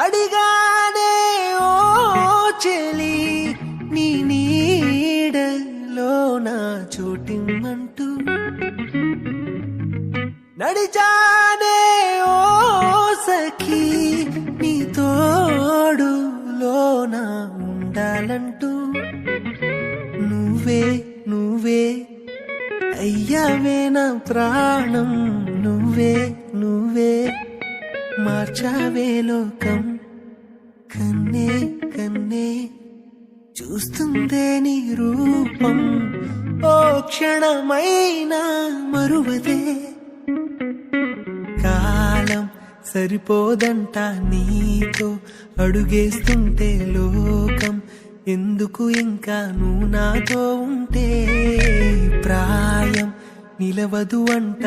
అడిగానే ఓ చెలి నీ నీడలో నా చోటిమ్మంటూ నడిచానే ఓ సఖీ నీ తోడులో నా ఉండాలంటూ నువ్వే నువ్వే అయ్యావే నా ప్రాణం నువ్వే నువ్వే మార్చావే లోకం కన్నే కన్నే చూస్తుందే నీ రూపం ఓ క్షణమైనా మరువదే కాలం సరిపోదంట నీతో అడుగేస్తుంటే లోకం ఎందుకు ఇంకా నువ్వు నాతో ఉంటే ప్రాయం నిలవదు అంట